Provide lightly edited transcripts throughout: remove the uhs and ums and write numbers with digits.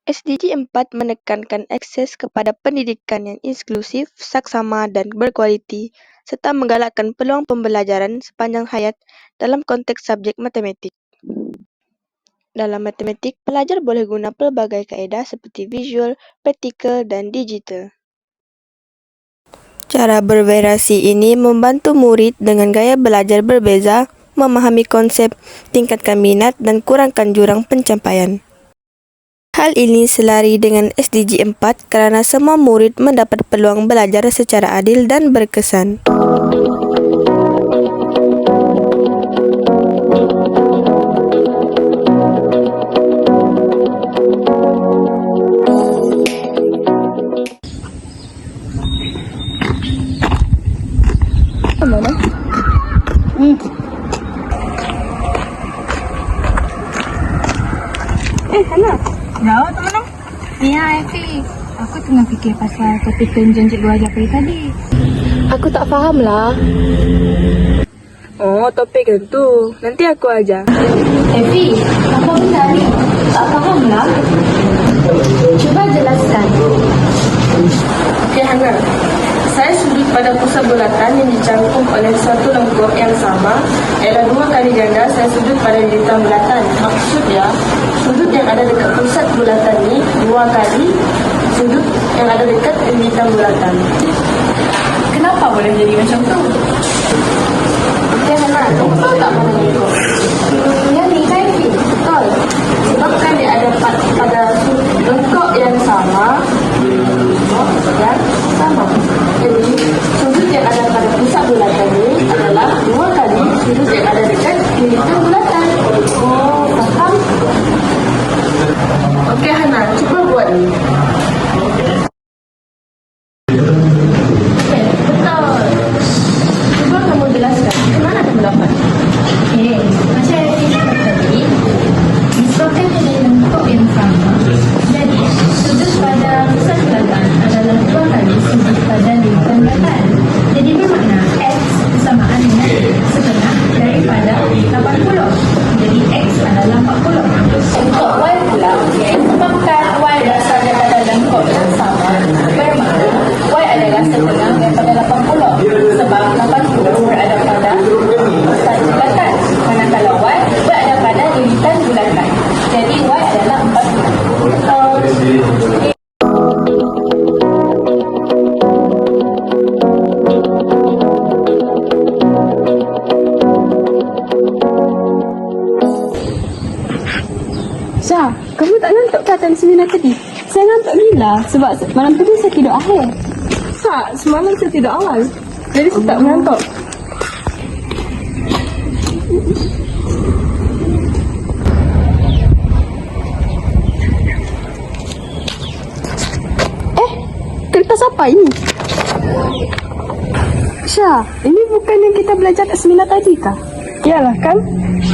SDG 4 menekankan akses kepada pendidikan yang inklusif, saksama dan berkualiti, serta menggalakkan peluang pembelajaran sepanjang hayat dalam konteks subjek matematik. Dalam matematik, pelajar boleh guna pelbagai kaedah seperti visual, praktikal, dan digital. Cara bervariasi ini membantu murid dengan gaya belajar berbeza, memahami konsep, tingkatkan minat, dan kurangkan jurang pencapaian. Hal ini selari dengan SDG 4 karena semua murid mendapat peluang belajar secara adil dan berkesan. Hana. Jauh teman-teman. Iya, Evi. Aku tengah fikir pasal topik penjen Cikgu ajar tadi. Aku tak faham lah. Oh, topik itu. Nanti aku ajar. Evi, apa benda ni? Tak faham lah. Cuba jelaskan. Okey, Hana. Saya sudut pada pusat bulatan yang dicangkum oleh satu lengkung yang sama ialah 2 kali ganda saya sudut pada lilitan bulatan. Maksudnya, sudut yang ada dekat pusat bulatan ni 2 kali sudut yang ada dekat lilitan bulatan. Kenapa boleh jadi macam tu? Okey, Hana. Betul tak mana itu? Ya ni kan, Evi. Betul. Sebab kan dia ada pada lengkung yang sama. Jadi, sudut yang ada pada pusat bulatan ini adalah 2 kali sudut yang ada dekat lilitan bulatan. Oh, faham? Okey, Hana, cuba buat ni. Okey, betul. Cuba kamu jelaskan. Ke mana kamu dapat? Okey, macam Evi cakap tadi, disebabkan ada lengkung yang sama, jadi sudut pada pusat bulatan adalah 2 kali sudut pada lilitan bulatan. Jadi bermakna X bersamaan dengan setengah daripada 80. Jadi X adalah 40. Untuk Y pula, sebabkan Y dasarnya pada lengkung yang sama, bermakna Y adalah setengah daripada 80. Sebab 80 berada pada pusat bulatan, manakala Y berada pada lilitan bulatan. Jadi Y adalah 40. Betul. Syah, kamu tak ngantuk ke atas seminar tadi? Saya ngantuk gila sebab malam tadi saya tidur akhir. Tak, semalam saya tidur awal. Jadi saya tak mengantuk. Kertas apa ini? Syah, ini bukan yang kita belajar kat seminar tadi kah? Iyalah kan?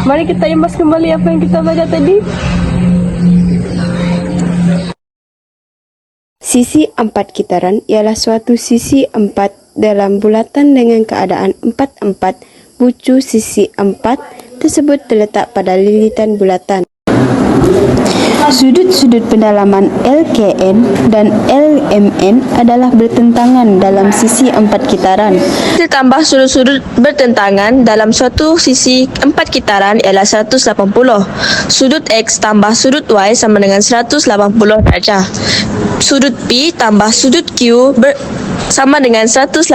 Mari kita imbas kembali apa yang kita belajar tadi. Sisi 4 kitaran ialah suatu sisi 4 dalam bulatan dengan keadaan 4-4. Bucu sisi 4 tersebut terletak pada lilitan bulatan. Sudut-sudut pendalaman LKN dan LMN adalah bertentangan dalam sisi 4 kitaran. Ditambah sudut-sudut bertentangan dalam suatu sisi 4 kitaran ialah 180. Sudut X tambah sudut Y sama dengan 180 darjah. Sudut P tambah sudut Q sama dengan 180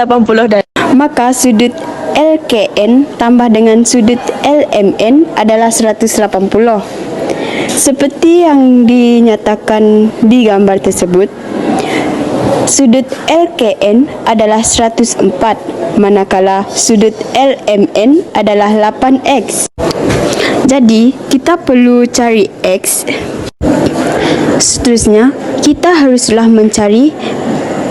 darjah. Maka sudut LKN tambah dengan sudut LMN adalah 180. Seperti yang dinyatakan di gambar tersebut, sudut LKN adalah 104, manakala sudut LMN adalah 8X. Jadi, kita perlu cari X. Seterusnya, kita haruslah mencari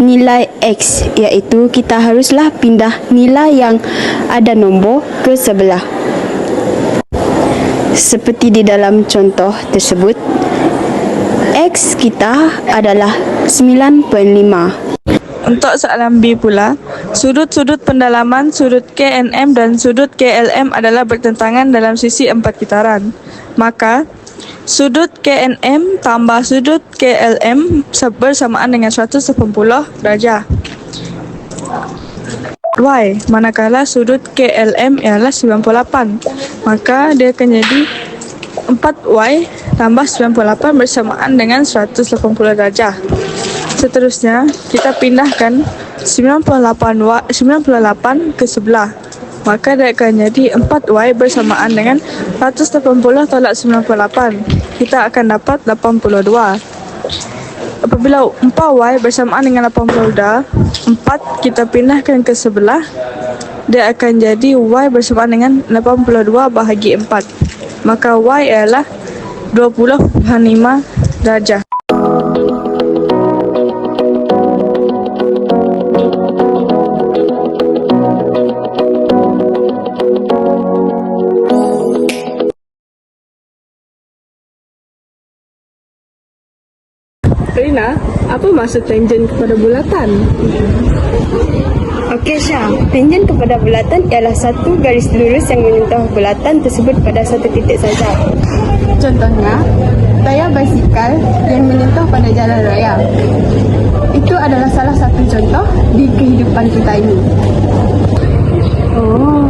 nilai X, iaitu kita haruslah pindah nilai yang ada nombor ke sebelah. Seperti di dalam contoh tersebut, X kita adalah 9.5. Untuk soalan B pula, Sudut-sudut pendalaman sudut KNM dan sudut KLM adalah bertentangan dalam sisi 4 kitaran. Maka, sudut KNM tambah sudut KLM bersamaan dengan 180 darjah. Y, manakala sudut KLM ialah 98, maka dia akan jadi 4Y tambah 98 bersamaan dengan 180 darjah. Seterusnya, kita pindahkan 98 ke sebelah. Maka dia akan jadi 4Y bersamaan dengan 180 tolak 98. Kita akan dapat 82. Apabila 4Y bersamaan dengan 82, 4 kita pindahkan ke sebelah, dia akan jadi Y bersamaan dengan 82 bahagi 4. Maka Y ialah 20,5 darjah. Rina, apa maksud tangent kepada bulatan? Okey Syah, tangent kepada bulatan ialah satu garis lurus yang menyentuh bulatan tersebut pada satu titik saja. Contohnya, tayar basikal yang menyentuh pada jalan raya. Itu adalah salah satu contoh di kehidupan kita ini. Oh,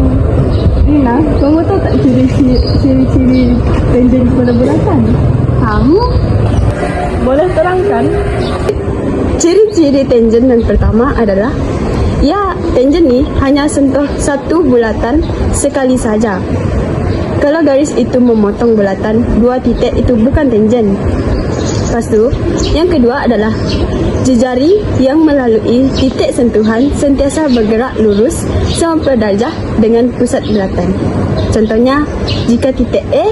Rina, kamu tahu tak ciri-ciri tangent kepada bulatan? Kamu? Boleh terangkan? Ciri-ciri tangent yang pertama adalah tangent ni hanya sentuh satu bulatan sekali saja. Kalau garis itu memotong bulatan, dua titik itu bukan tangent. Lepas tu, yang kedua adalah jejari yang melalui titik sentuhan sentiasa bergerak lurus 90 darjah dengan pusat bulatan. Contohnya, jika titik A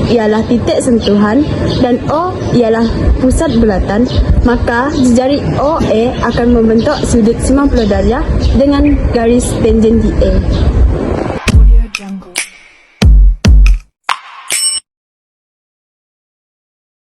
ialah titik sentuhan dan O ialah pusat bulatan, maka jejari OA akan membentuk sudut 90 darjah dengan garis tangent DA.